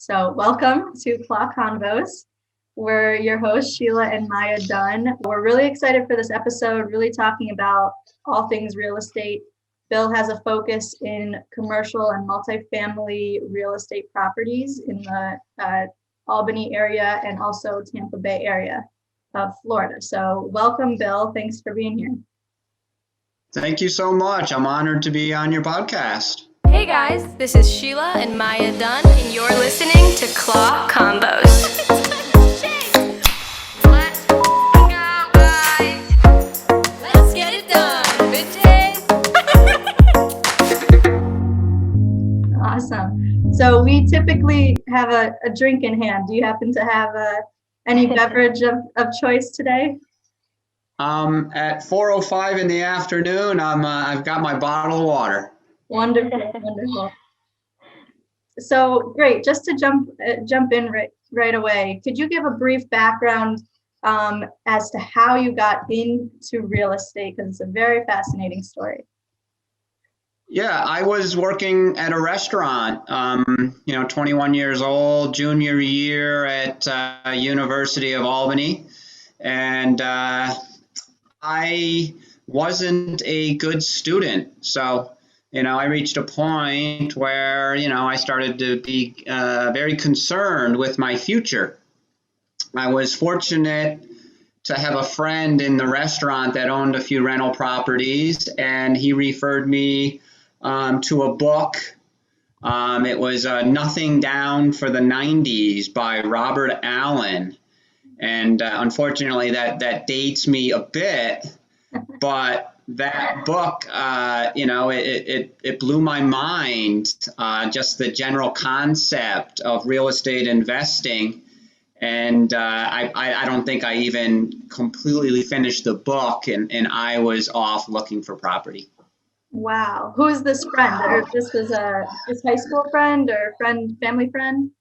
So welcome to Claw Convos. We're your hosts, Sheila and Maya Dunn. We're really excited for this episode, really talking about all things real estate. Bill has a focus in commercial and multifamily real estate properties in the Albany area and also Tampa Bay area of Florida. So welcome, Bill. Thanks for being here. Thank you so much. I'm honored to be on your podcast. Hey guys, this is Sheila and Maya Dunn, and you're listening to Claw Combos. Let's go, guys. Let's get it done, bitches. Awesome. So we typically have a drink in hand. Do you happen to have any beverage of choice today? At 4:05 in the afternoon, I've got my bottle of water. Wonderful, wonderful. So great. Just to jump in right away, could you give a brief background as to how you got into real estate? Because it's a very fascinating story. Yeah, I was working at a restaurant, 21 years old, junior year at University of Albany, and I wasn't a good student. So I reached a point where, I started to be very concerned with my future. I was fortunate to have a friend in the restaurant that owned a few rental properties, and he referred me to a book. It was Nothing Down for the 90s by Robert Allen. And unfortunately, that dates me a bit, but that book, it blew my mind, just the general concept of real estate investing. And I don't think I even completely finished the book, and I was off looking for property. Wow. Who is this friend? Or this was his high school friend or family friend?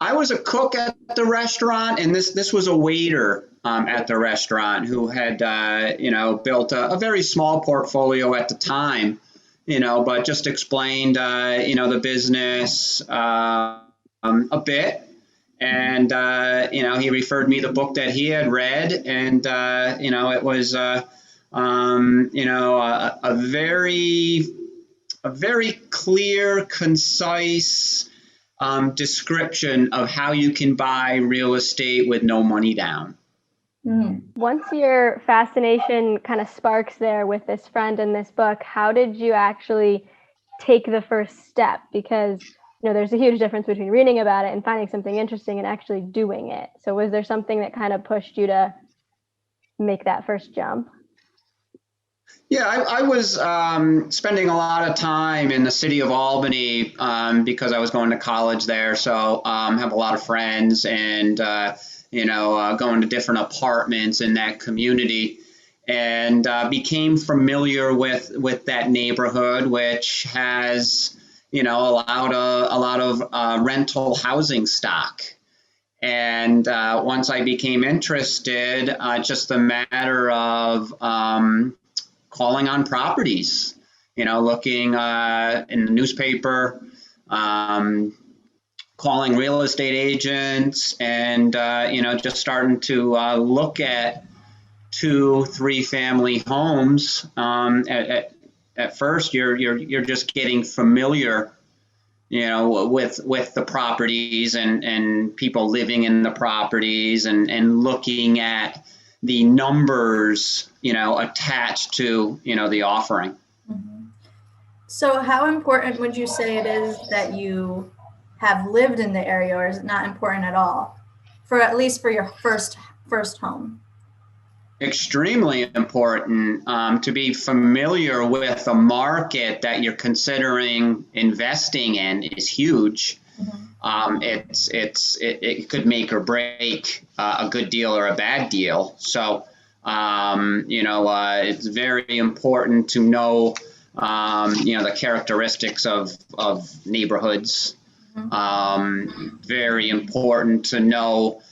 I was a cook at the restaurant, and this was a waiter at the restaurant who had, built a very small portfolio at the time, but just explained, the business a bit. And, he referred me the book that he had read, and, it was, a very clear, concise description of how you can buy real estate with no money down. Once your fascination kind of sparks there with this friend and this book, how did you actually take the first step? Because there's a huge difference between reading about it and finding something interesting and actually doing it. So was there something that kind of pushed you to make that first jump? Yeah, I was spending a lot of time in the city of Albany because I was going to college there. So have a lot of friends and, going to different apartments in that community, and became familiar with that neighborhood, which has, a lot of rental housing stock. And once I became interested, just a matter of calling on properties, looking in the newspaper, calling real estate agents, and, just starting to look at 2-3 family homes. At first, you're just getting familiar, with the properties and people living in the properties and looking at the numbers, attached to, the offering. Mm-hmm. So how important would you say it is that you have lived in the area, or is it not important at all, at least for your first home? Extremely important to be familiar with the market that you're considering investing in is huge. Mm-hmm. It could make or break a good deal or a bad deal. So, it's very important to know, the characteristics of neighborhoods. Mm-hmm. Very important to know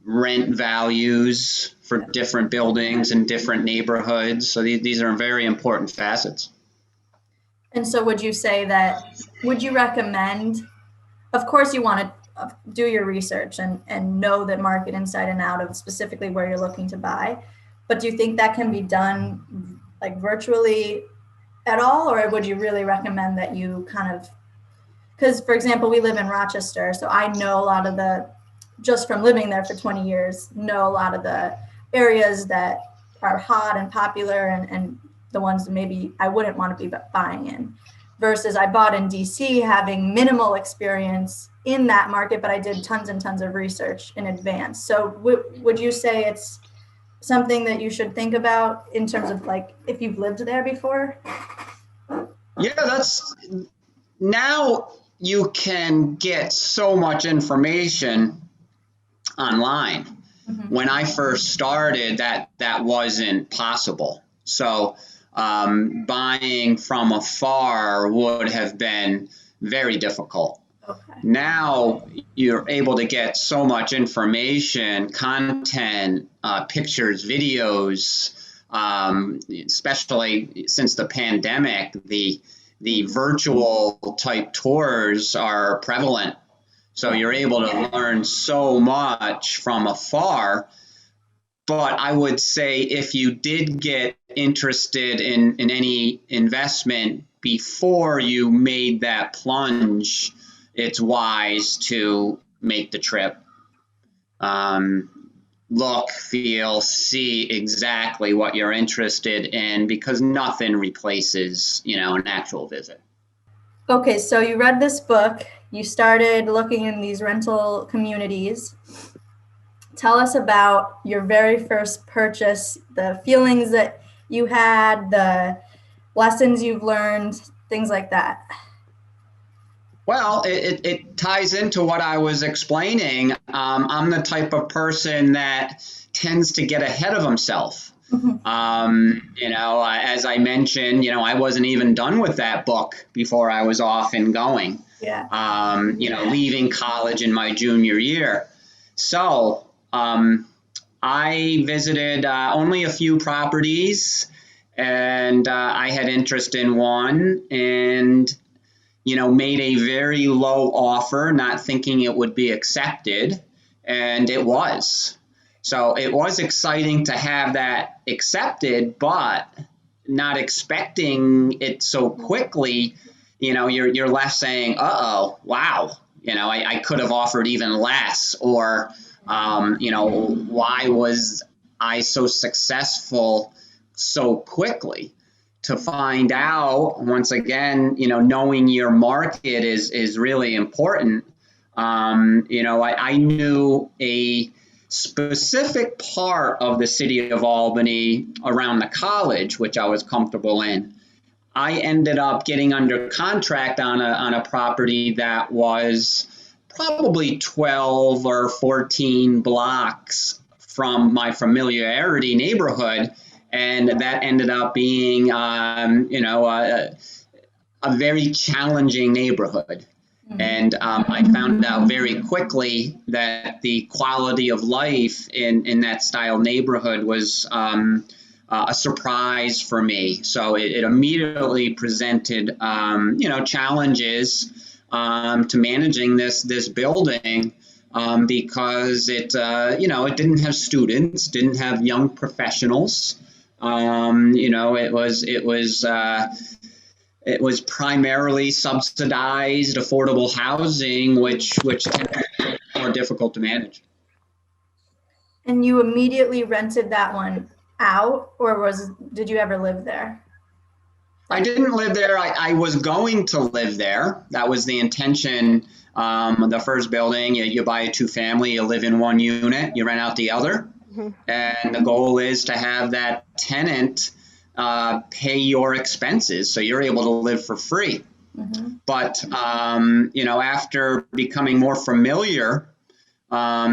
rent values for different buildings and different neighborhoods. So these are very important facets. And so would you recommend of course you want to do your research and know the market inside and out of specifically where you're looking to buy. But do you think that can be done like virtually at all, or would you really recommend that you kind of, because for example, we live in Rochester, so I know a lot of the, just from living there for 20 years, know a lot of the areas that are hot and popular and the ones that maybe I wouldn't want to be buying in, versus I bought in DC having minimal experience in that market, but I did tons and tons of research in advance. So would you say it's something that you should think about in terms of like if you've lived there before? Yeah, that's, now you can get so much information online. Mm-hmm. When I first started, that wasn't possible. So buying from afar would have been very difficult. Okay. Now you're able to get so much information, content, pictures, videos, especially since the pandemic, the virtual type tours are prevalent. So you're able to learn so much from afar. But I would say if you did get interested in any investment before you made that plunge, it's wise to make the trip. Look, feel, see exactly what you're interested in, because nothing replaces, an actual visit. Okay, so you read this book, you started looking in these rental communities. Tell us about your very first purchase, the feelings that you had, the lessons you've learned, things like that. Well, it ties into what I was explaining. I'm the type of person that tends to get ahead of himself. Mm-hmm. As I mentioned, I wasn't even done with that book before I was off and going. Yeah. Leaving college in my junior year. So I visited only a few properties, and I had interest in one, and made a very low offer, not thinking it would be accepted, and it was. So it was exciting to have that accepted, but not expecting it so quickly. You're left saying, "Uh-oh, wow, I could have offered even less," or why was I so successful so quickly? To find out, once again, knowing your market is really important. I knew a specific part of the city of Albany around the college, which I was comfortable in. I ended up getting under contract on a property that was probably 12 or 14 blocks from my familiarity neighborhood. And that ended up being, a very challenging neighborhood. Mm-hmm. And I found out very quickly that the quality of life in that style neighborhood was a surprise for me. So it immediately presented, challenges to managing this building. Because it didn't have students, didn't have young professionals. It was primarily subsidized affordable housing, which tended to be more difficult to manage. And you immediately rented that one out, or did you ever live there? I didn't live there. I was going to live there. That was the intention. The first building, you buy a two-family, you live in one unit, you rent out the other. Mm-hmm. And the goal is to have that tenant pay your expenses, so you're able to live for free. Mm-hmm. But, after becoming more familiar,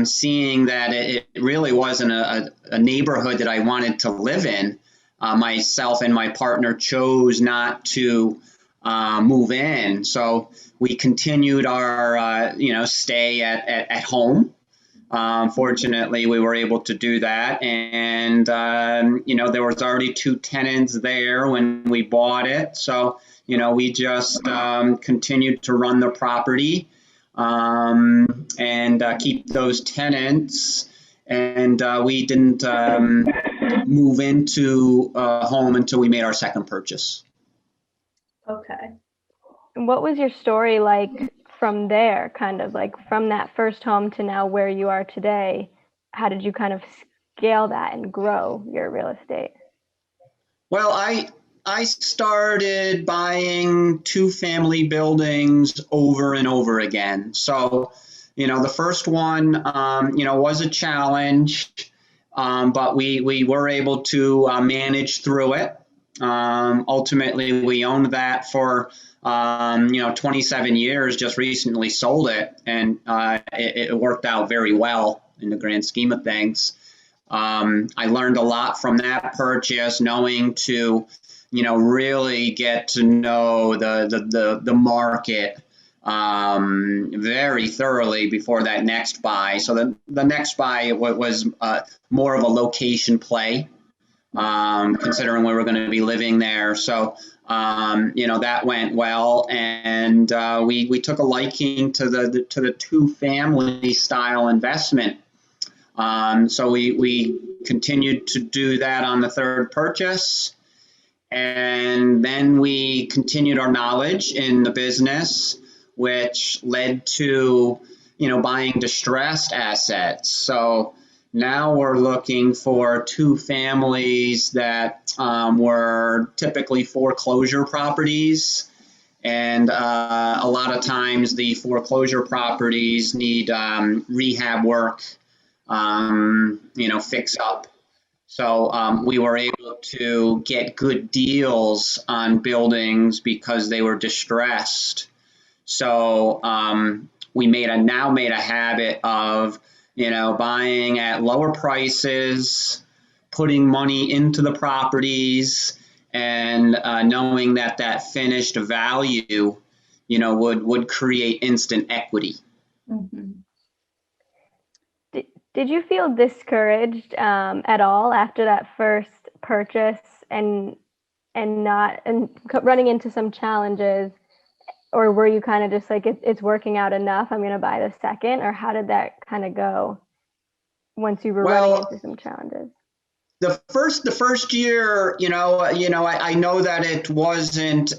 seeing that it really wasn't a neighborhood that I wanted to live in, myself and my partner chose not to move in. So we continued our, stay at home. Fortunately, we were able to do that. And, there was already two tenants there when we bought it. So, we just continued to run the property. and keep those tenants. And we didn't move into a home until we made our second purchase. Okay. And what was your story like from there, kind of like from that first home to now where you are today? How did you kind of scale that and grow your real estate? Well, I started buying two-family buildings over and over again. So, the first one, was a challenge, but we were able to manage through it. Ultimately, we owned that for 27 years. Just recently sold it, and it worked out very well in the grand scheme of things. I learned a lot from that purchase, knowing to, really get to know the market very thoroughly before that next buy. So the next buy was more of a location play, considering we were going to be living there. So that went well, and we took a liking to the two-family style investment. So we continued to do that on the third purchase. And then we continued our knowledge in the business, which led to, buying distressed assets. So now we're looking for two families that were typically foreclosure properties. And a lot of times the foreclosure properties need rehab work, fix up. So we were able to get good deals on buildings because they were distressed. So we now made a habit of, buying at lower prices, putting money into the properties, and knowing that finished value, would create instant equity. Mm-hmm. Did you feel discouraged at all after that first purchase and running into some challenges, or were you kind of just like it's working out enough, I'm going to buy the second, or how did that kind of go once you were running into some challenges? The first year, I know that it wasn't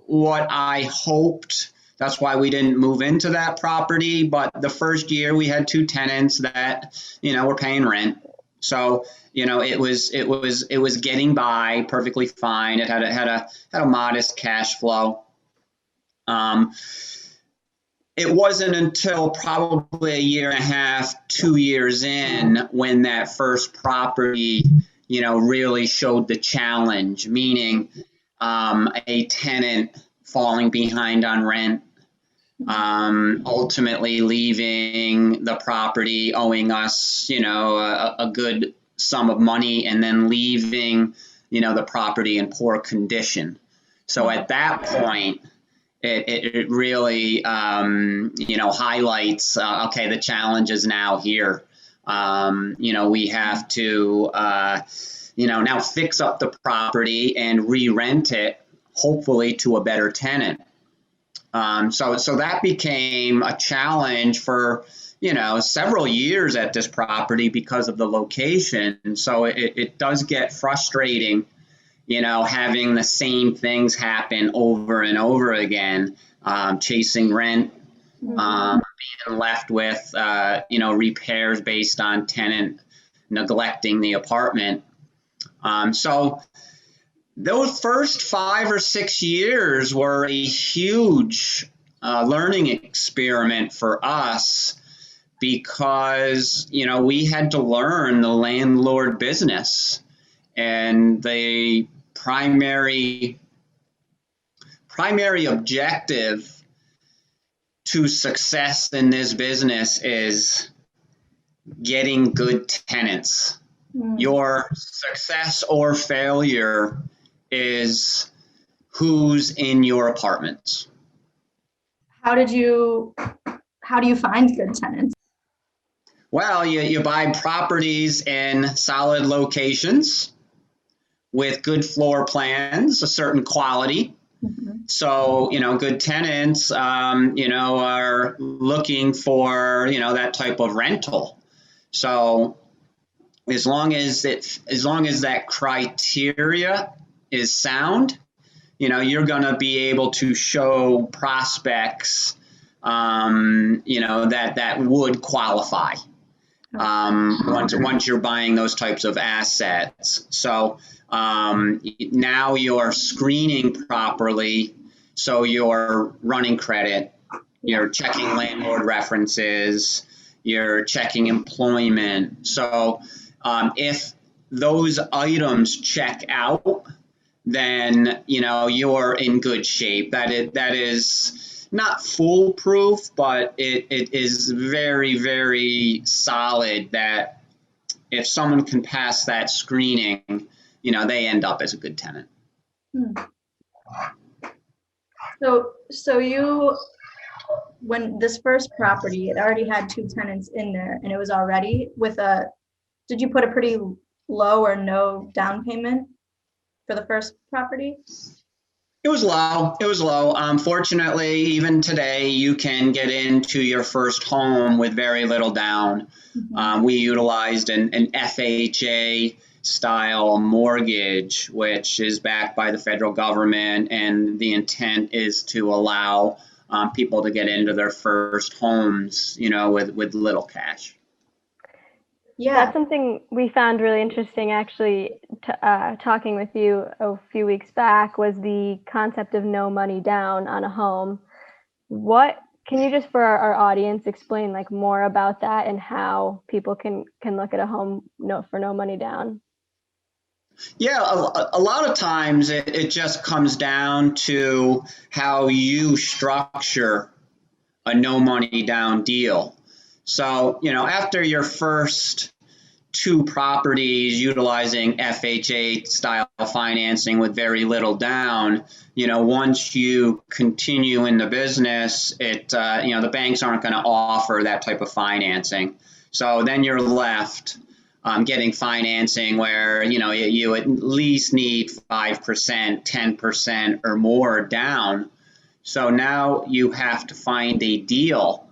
what I hoped. That's why we didn't move into that property. But the first year we had two tenants that, were paying rent. So, it was getting by perfectly fine. It had a modest cash flow. It wasn't until probably a year and a half, 2 years in, when that first property, really showed the challenge, meaning a tenant falling behind on rent, ultimately leaving the property owing us, a good sum of money, and then leaving, the property in poor condition. So at that point, it really, highlights, okay, the challenge is now here. We have to, now fix up the property and re-rent it, hopefully to a better tenant. So that became a challenge for, several years at this property because of the location. So it does get frustrating, having the same things happen over and over again, chasing rent, being left with, repairs based on tenant neglecting the apartment. So those first 5 or 6 years were a huge learning experiment for us because, we had to learn the landlord business. And the primary objective to success in this business is getting good tenants. Your success or failure is who's in your apartments. How do you find good tenants? Well, you buy properties in solid locations with good floor plans, a certain quality, Mhm. So, good tenants, are looking for, that type of rental. So as long as that criteria is sound, you're going to be able to show prospects, that would qualify once you're buying those types of assets. So now you're screening properly, so you're running credit, you're checking landlord references, you're checking employment. So if those items check out, then you're in good shape. That is not foolproof, but it is very, very solid that if someone can pass that screening, they end up as a good tenant. So when this first property, it already had 2 tenants in there, and it was already did you put a pretty low or no down payment for the first property? It was low. It was low. Fortunately, even today, you can get into your first home with very little down. Mhm. We utilized an FHA style mortgage, which is backed by the federal government, and the intent is to allow people to get into their first homes, with little cash. Yeah. That's something we found really interesting, actually, talking with you a few weeks back, was the concept of no money down on a home. What can you just, for our audience, explain like more about that and how people can look at a home for no money down? Yeah, a lot of times it just comes down to how you structure a no money down deal. So, after your first 2 properties utilizing FHA style financing with very little down, once you continue in the business, the banks aren't going to offer that type of financing. So then you're left getting financing where, you at least need 5%, 10% or more down. So now you have to find a deal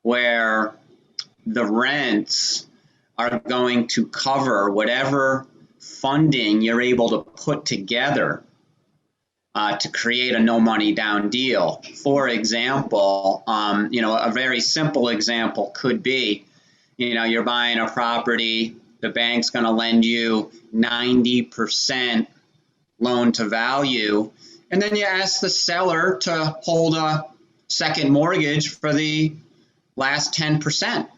where the rents are going to cover whatever funding you're able to put together to create a no money down deal. For example, a very simple example could be, you're buying a property, the bank's going to lend you 90% loan to value, and then you ask the seller to hold a second mortgage for the last 10%.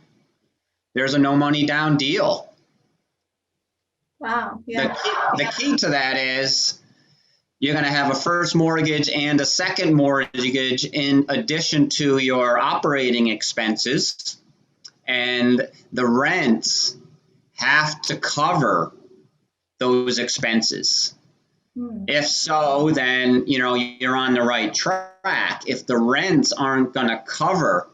There's a no money down deal. Wow. Yeah. The key to that is you're going to have a first mortgage and a second mortgage in addition to your operating expenses, and the rents have to cover those expenses. If so, then you're on the right track. If the rents aren't going to cover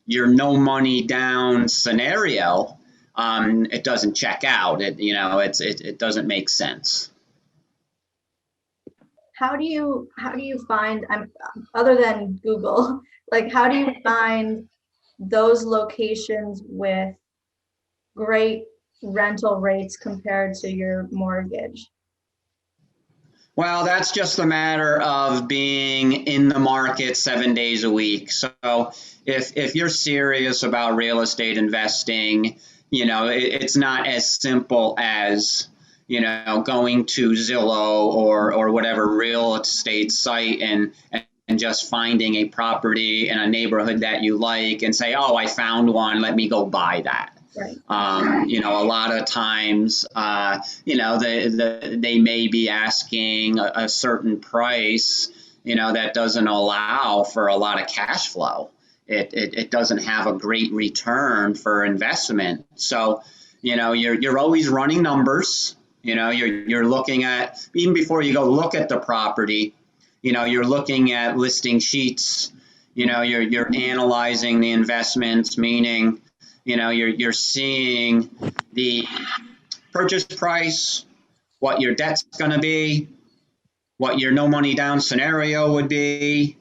your no money down scenario, it doesn't check out. It doesn't make sense. How do you find, other than Google, like how do you find those locations with great rental rates compared to your mortgage? Well, that's just a matter of being in the market 7 days a week. So if you're serious about real estate investing, it's not as simple as, going to Zillow or whatever real estate site and just finding a property in a neighborhood that you like and say, oh, I found one, let me go buy that. Right. A lot of times, they may be asking a certain price, that doesn't allow for a lot of cash flow. It doesn't have a great return for investment. So, you're always running numbers. You're looking at, even before you go look at the property, you're looking at listing sheets. You're analyzing the investments, meaning, you're seeing the purchase price, what your debt's going to be, what your no money down scenario would be,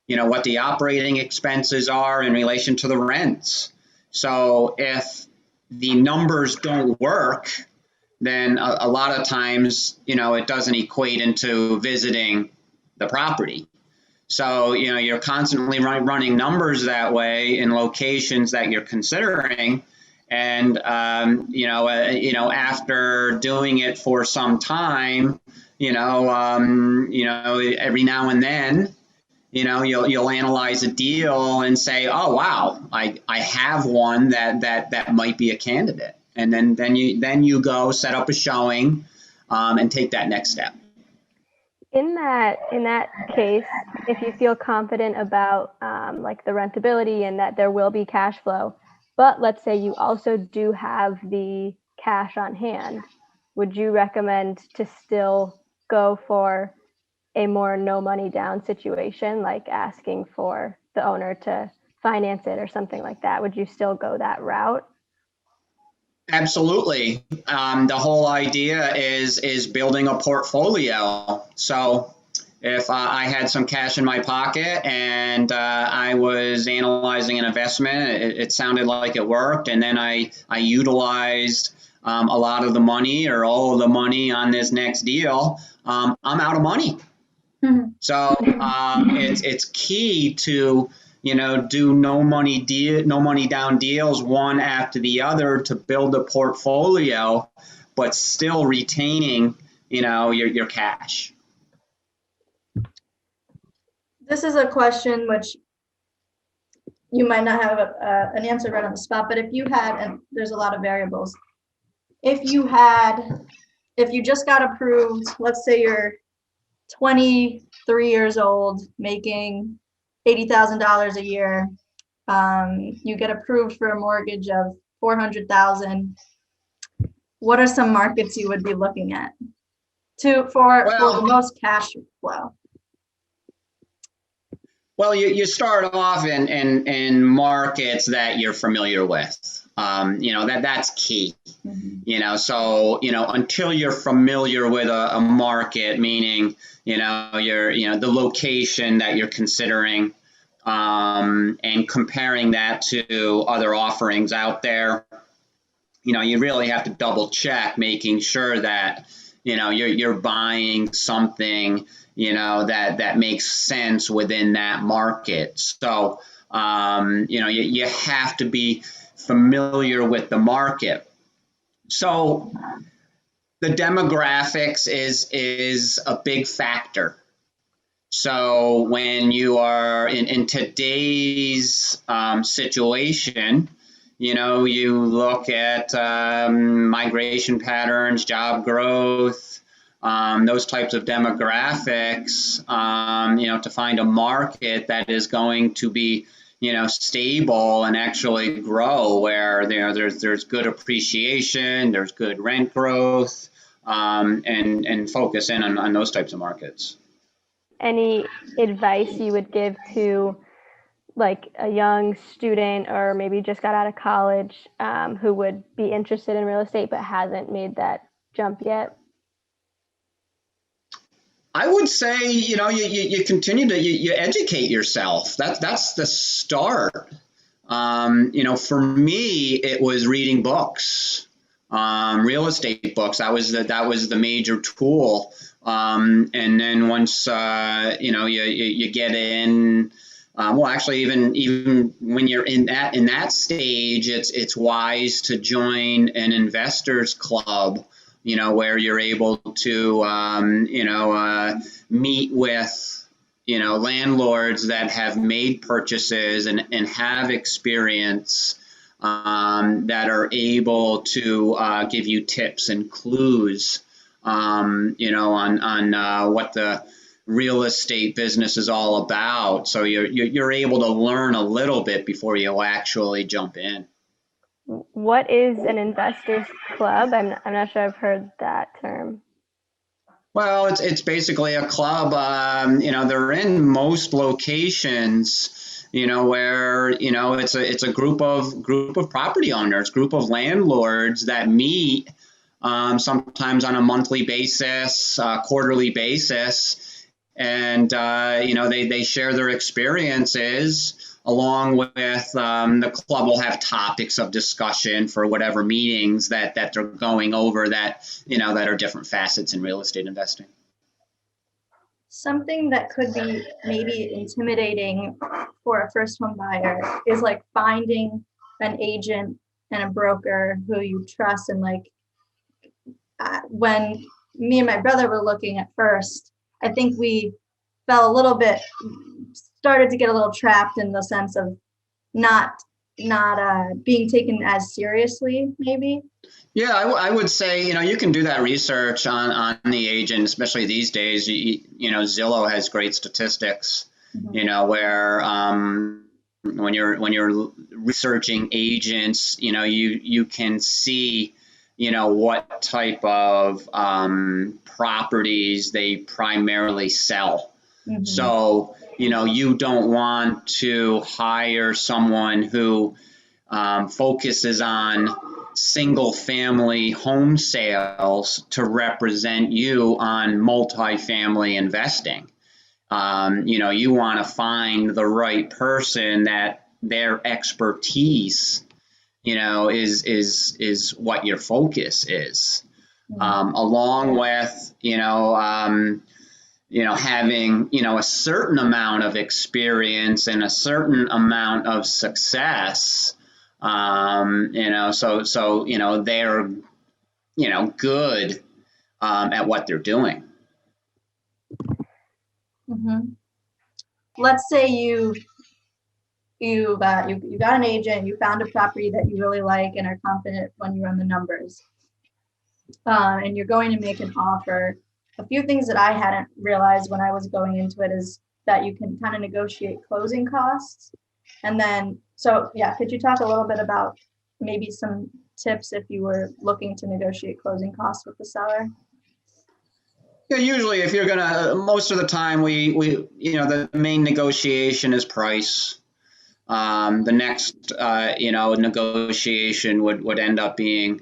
what the operating expenses are in relation to the rents. So if the numbers don't work, then a lot of times, it doesn't equate into visiting the property. So, you're constantly running numbers that way in locations that you're considering. And, after doing it for some time, every now and then, you'll analyze a deal and say, oh, wow, I have one that might be a candidate. And then you go set up a showing and take that next step. In that case, if you feel confident about like the rentability and that there will be cash flow, but let's say you also do have the cash on hand, would you recommend to still go for a more no money down situation, like asking for the owner to finance it or something like that? Would you still go that route? Absolutely. The whole idea is building a portfolio. So if I had some cash in my pocket and I was analyzing an investment, it sounded like it worked, and then I utilized a lot of the money or all of the money on this next deal, I'm out of money. Mm-hmm. So it's key to do no money down deals one after the other to build a portfolio, but still retaining your cash. This is a question which you might not have an answer right on the spot, but if you had, and there's a lot of variables, if you just got approved, let's say you're 23 years old, making $80,000 a year, you get approved for a mortgage of $400,000. What are some markets you would be looking at for the most cash flow? Well, you start off in markets that you're familiar with. That's key. Mm-hmm. So until you're familiar with a market, meaning the location that you're considering, and comparing that to other offerings out there, you really have to double check, making sure that you're buying something that makes sense within that market. So you have to be familiar with the market. So the demographics is a big factor. So when you are in today's situation, you look at migration patterns, job growth, those types of demographics, to find a market that is going to be stable and actually grow, where there's good appreciation, there's good rent growth, and focus in on those types of markets. Any advice you would give to like a young student or maybe just got out of college who would be interested in real estate but hasn't made that jump yet? I would say, you continue to you educate yourself. That's the start. For me, it was reading books, real estate books. That was the major tool. And then once you get in, actually even when you're in that stage, it's wise to join an investors club. Where you're able to, meet with, landlords that have made purchases and have experience, that are able to give you tips and clues, on what the real estate business is all about. So you're able to learn a little bit before you actually jump in. What is an investors club? I'm not sure I've heard that term. Well, it's basically a club. They're in most locations. Where it's a group of property owners, group of landlords that meet sometimes on a monthly basis, quarterly basis. And, they share their experiences along with the club will have topics of discussion for whatever meetings that they're going over that are different facets in real estate investing. Something that could be maybe intimidating for a first home buyer is like finding an agent and a broker who you trust. And like when me and my brother were looking at first, I think we fell a little bit, started to get a little trapped in the sense of not being taken as seriously, maybe. Yeah, I would say, you can do that research on the agent, especially these days. Zillow has great statistics, where when you're researching agents, you can see, what type of properties they primarily sell. Mm-hmm. So, you don't want to hire someone who focuses on single family home sales to represent you on multifamily investing. You want to find the right person that their expertise, is what your focus is, along with, having, a certain amount of experience and a certain amount of success, so they're, good at what they're doing. Mm-hmm. Let's say you got an agent, you found a property that you really like and are confident when you run the numbers, and you're going to make an offer. A few things that I hadn't realized when I was going into it is that you can kind of negotiate closing costs. And then, could you talk a little bit about maybe some tips if you were looking to negotiate closing costs with the seller? Yeah, usually if you're most of the time we the main negotiation is price. The next, negotiation would end up being,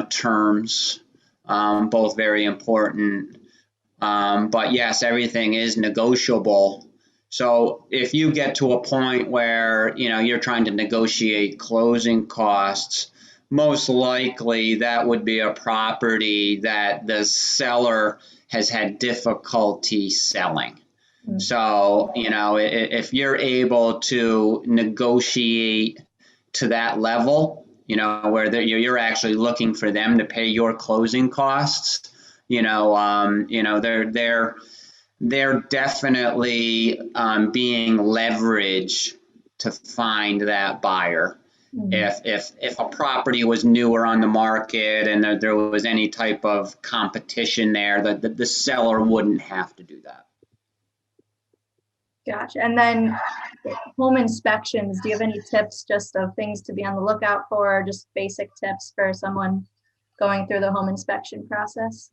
terms, both very important. But yes, everything is negotiable. So if you get to a point where, you're trying to negotiate closing costs, most likely that would be a property that the seller has had difficulty selling. Mm-hmm. So, if you're able to negotiate to that level, where you're actually looking for them to pay your closing costs, they're definitely being leveraged to find that buyer. Mm-hmm. If a property was newer on the market and there was any type of competition there, the seller wouldn't have to do that. Gotcha. And then home inspections, do you have any tips just of things to be on the lookout for, or just basic tips for someone going through the home inspection process?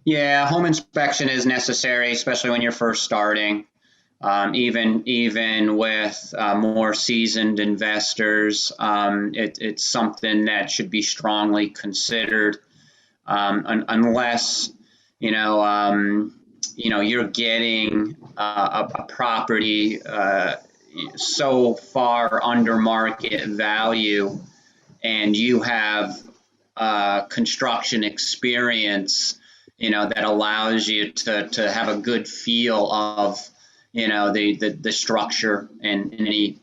Yeah, home inspection is necessary, especially when you're first starting. Even with more seasoned investors, it's something that should be strongly considered, unless you're getting a property so far under market value, and you have construction experience, that allows you to have a good feel of, the structure and any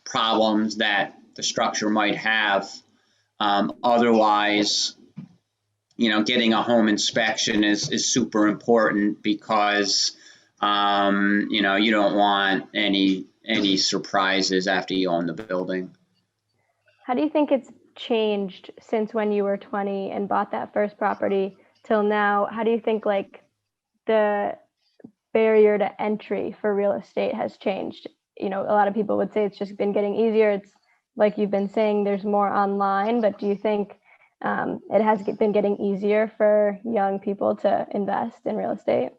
problems that the structure might have. Otherwise, getting a home inspection is super important because, you don't want any surprises after you own the building. How do you think it's changed since when you were 20 and bought that first property till now? How do you think the barrier to entry for real estate has changed? A lot of people would say it's just been getting easier. It's like you've been saying, there's more online, but do you think it has been getting easier for young people to invest in real estate?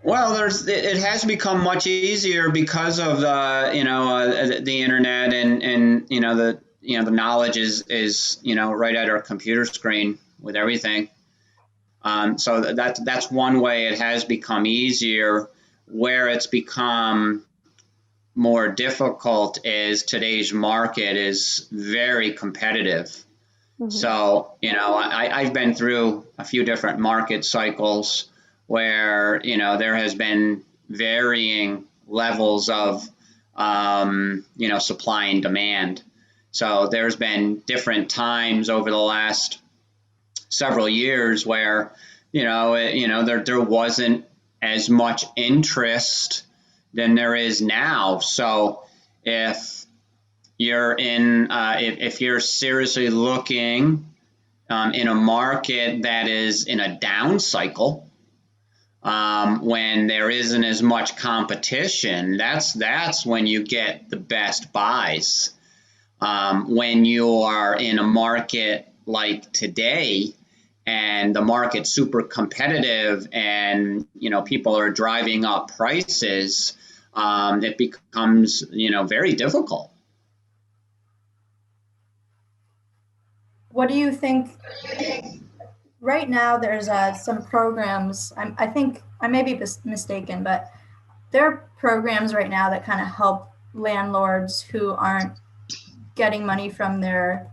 Well, it has become much easier because of the internet and the knowledge is right at our computer screen with everything. So that's one way it has become easier. Where it's become more difficult is today's market is very competitive. Mm-hmm. So, I've been through a few different market cycles where, there has been varying levels of, supply and demand. So there's been different times over the last several years where, there wasn't as much interest than there is now. So if you're if you're seriously looking in a market that is in a down cycle, when there isn't as much competition, that's when you get the best buys. When you are in a market like today, and the market's super competitive, and people are driving up prices, it becomes very difficult. What do you think? Right now, there's some programs. I think I may be mistaken, but there are programs right now that kind of help landlords who aren't getting money from their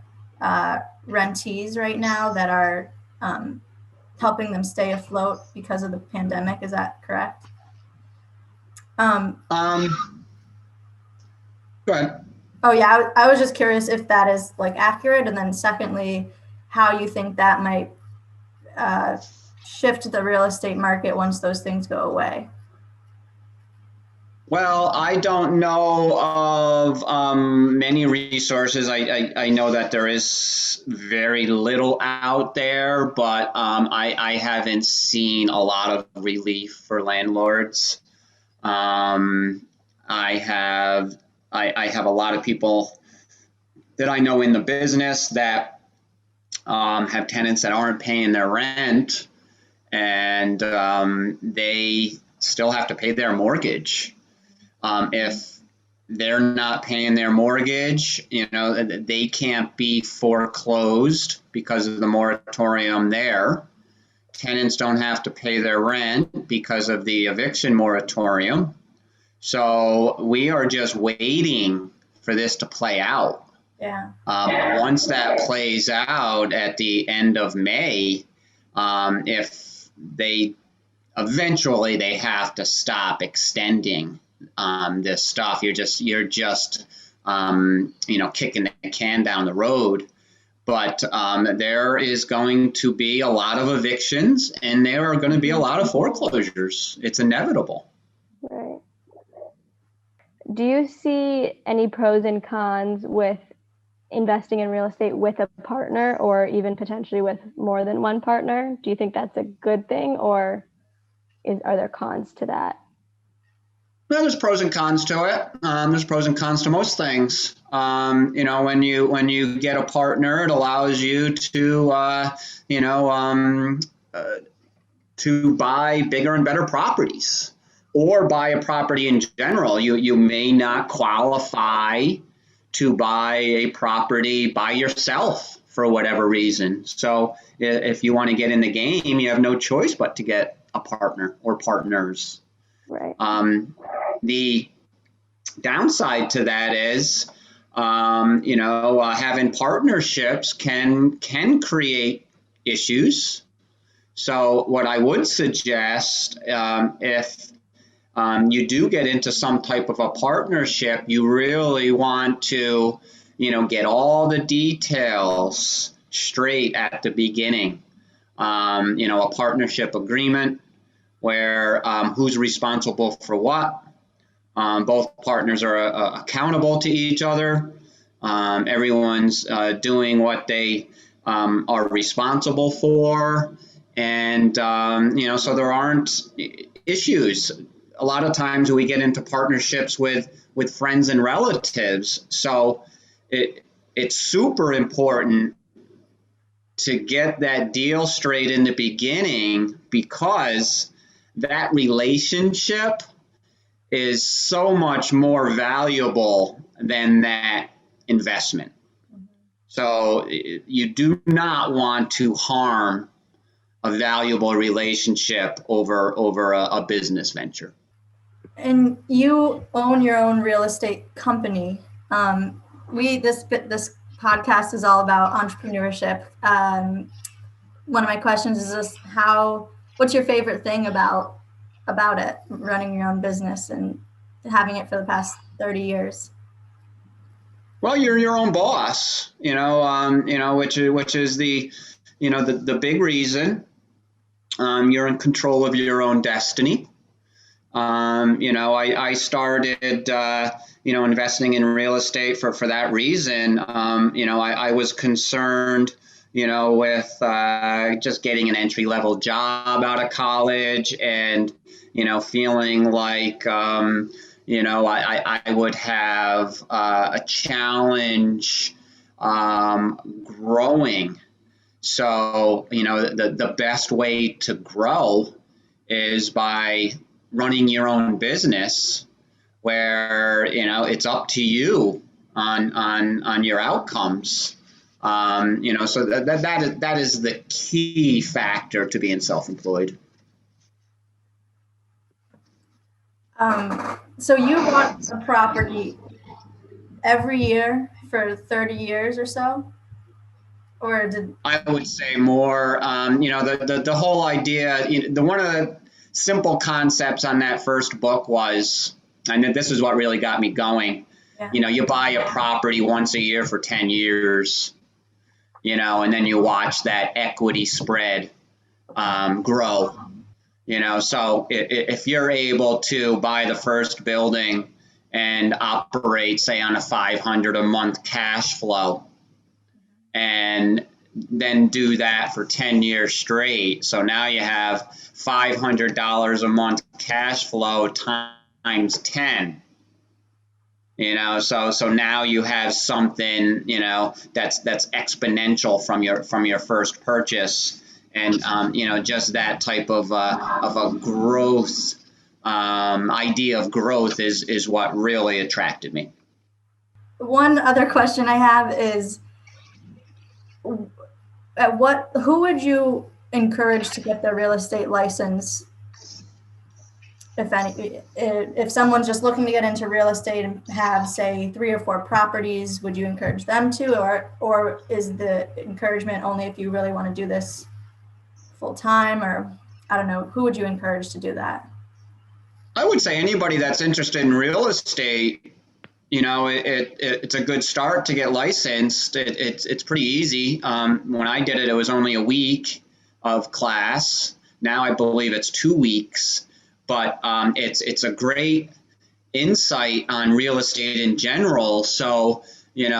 rentees right now, that are helping them stay afloat because of the pandemic. Is that correct? Go ahead. Oh yeah, I was just curious if that is accurate, and then secondly, how you think that might shift the real estate market once those things go away. Well, I don't know of many resources. I know that there is very little out there, but I haven't seen a lot of relief for landlords. I have a lot of people that I know in the business that have tenants that aren't paying their rent, and they still have to pay their mortgage. If they're not paying their mortgage, they can't be foreclosed because of the moratorium there. Tenants don't have to pay their rent because of the eviction moratorium. So we are just waiting for this to play out. Yeah. Once that plays out at the end of May, if they eventually they have to stop extending this stuff. You're just kicking the can down the road. But there is going to be a lot of evictions, and there are going to be a lot of foreclosures. It's inevitable. Right. Do you see any pros and cons with investing in real estate with a partner, or even potentially with more than one partner? Do you think that's a good thing, or are there cons to that? Well, there's pros and cons to it. There's pros and cons to most things. When you get a partner, it allows you to to buy bigger and better properties, or buy a property in general. You may not qualify to buy a property by yourself for whatever reason. So if you want to get in the game, you have no choice but to get a partner or partners. Right. The downside to that is, having partnerships can create issues. So what I would suggest, if you do get into some type of a partnership, you really want to, get all the details straight at the beginning. A partnership agreement where who's responsible for what. Both partners are accountable to each other. Everyone's doing what they are responsible for. And, so there aren't issues. A lot of times we get into partnerships with friends and relatives. So it's super important to get that deal straight in the beginning, because that relationship is so much more valuable than that investment. So you do not want to harm a valuable relationship over a business venture. And you own your own real estate company. This podcast is all about entrepreneurship. One of my questions is just what's your favorite thing about it, running your own business and having it for the past 30 years? Well, you're your own boss, which is the big reason. You're in control of your own destiny. I started, investing in real estate for that reason. I was concerned, with just getting an entry-level job out of college and, feeling like, I would have a challenge growing. So, the best way to grow is by running your own business where, it's up to you on your outcomes. So that is the key factor to being self-employed. So you bought a property every year for 30 years or so? Or I would say more, the whole idea, one of the simple concepts on that first book was, and this is what really got me going, you buy a property once a year for 10 years, and then you watch that equity spread grow. So if you're able to buy the first building and operate, say, on a $500 a month cash flow, and then do that for 10 years straight, so now you have $500 a month cash flow times 10. So now you have something, that's exponential from your first purchase. And, just that type of a growth, idea of growth is what really attracted me. One other question I have is, who would you encourage to get their real estate license? If someone's just looking to get into real estate and have, say, 3 or 4 properties, would you encourage them to, or is the encouragement only if you really want to do this full time? Or I don't know, who would you encourage to do that? I would say anybody that's interested in real estate, it's a good start to get licensed. It's pretty easy. When I did it, it was only a week of class. Now I believe it's 2 weeks, but it's a great insight on real estate in general. So,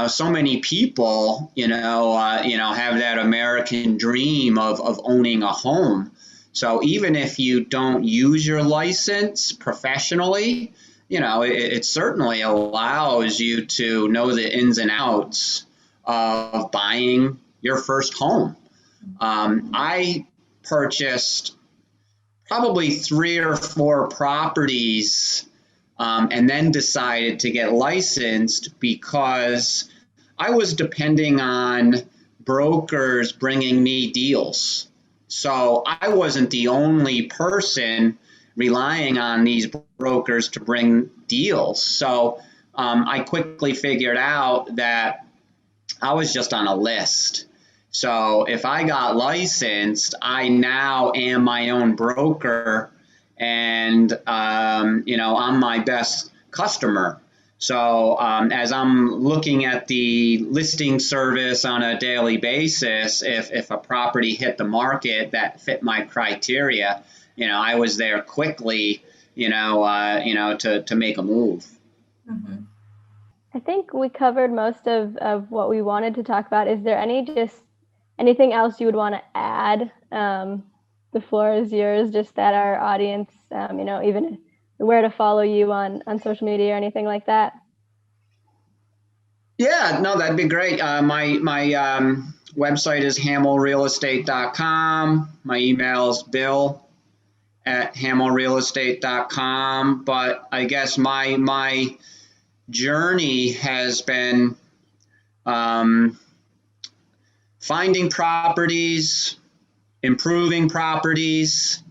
so many people, have that American dream of owning a home. So even if you don't use your license professionally, it certainly allows you to know the ins and outs of buying your first home. I purchased probably 3 or 4 properties and then decided to get licensed because I was depending on brokers bringing me deals. So I wasn't the only person relying on these brokers to bring deals. So I quickly figured out that I was just on a list. So if I got licensed, I now am my own broker, and I'm my best customer. So as I'm looking at the listing service on a daily basis, if a property hit the market that fit my criteria, I was there quickly, to make a move. Mm-hmm. I think we covered most of what we wanted to talk about. Is there anything else you would want to add? The floor is yours, just that our audience, even where to follow you on social media or anything like that. Yeah, no, that'd be great. My website is hamelrealestate.com. My email is bill@hamelrealestate.com. But I guess my journey has been finding properties, improving properties,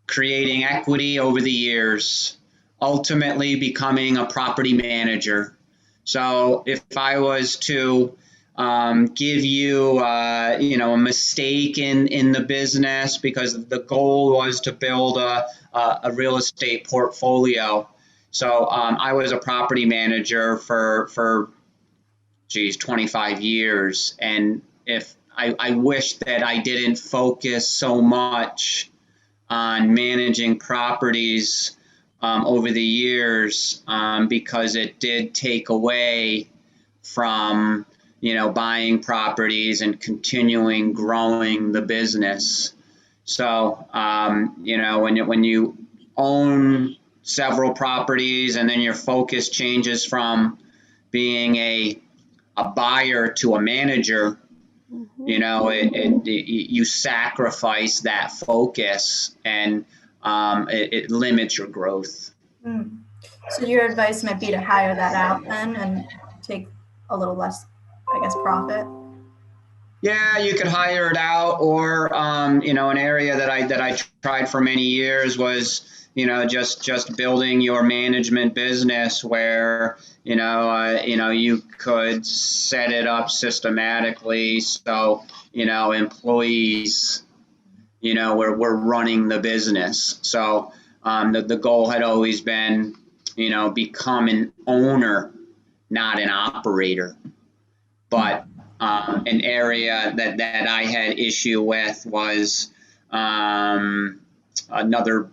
creating equity over the years, ultimately becoming a property manager. So if I was to give you, a mistake in the business, because the goal was to build a real estate portfolio. So I was a property manager for 25 years. And if I wish that I didn't focus so much on managing properties over the years, because it did take away from buying properties and continuing growing the business. So when you own several properties and then your focus changes from being a buyer to a manager, you sacrifice that focus, and it limits your growth. So your advice might be to hire that out then and take a little less, I guess, profit. Yeah, you could hire it out, or an area that I tried for many years was just building your management business, where you could set it up systematically, so employees were running the business. So the goal had always been become an owner, not an operator. But an area that I had issue with was another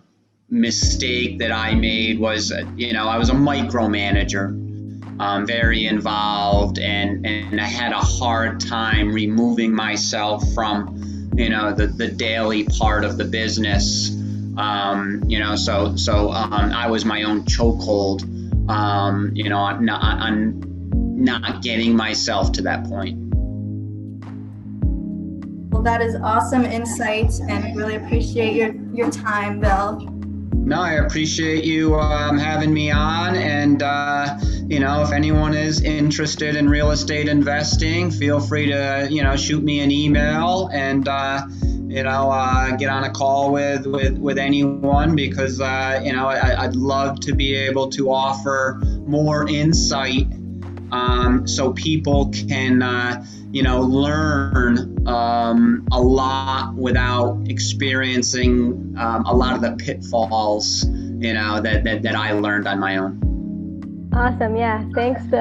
mistake that I made was, I was a micromanager, very involved, and I had a hard time removing myself from, the daily part of the business. So I was my own chokehold, on not getting myself to that point. Well, that is awesome insights, and really appreciate your time, Bill. No, I appreciate you having me on, and if anyone is interested in real estate investing, feel free to shoot me an email, and get on a call with anyone, because I'd love to be able to offer more insight, so people can learn a lot without experiencing a lot of the pitfalls that I learned on my own. Awesome. Yeah. Thanks, Bill.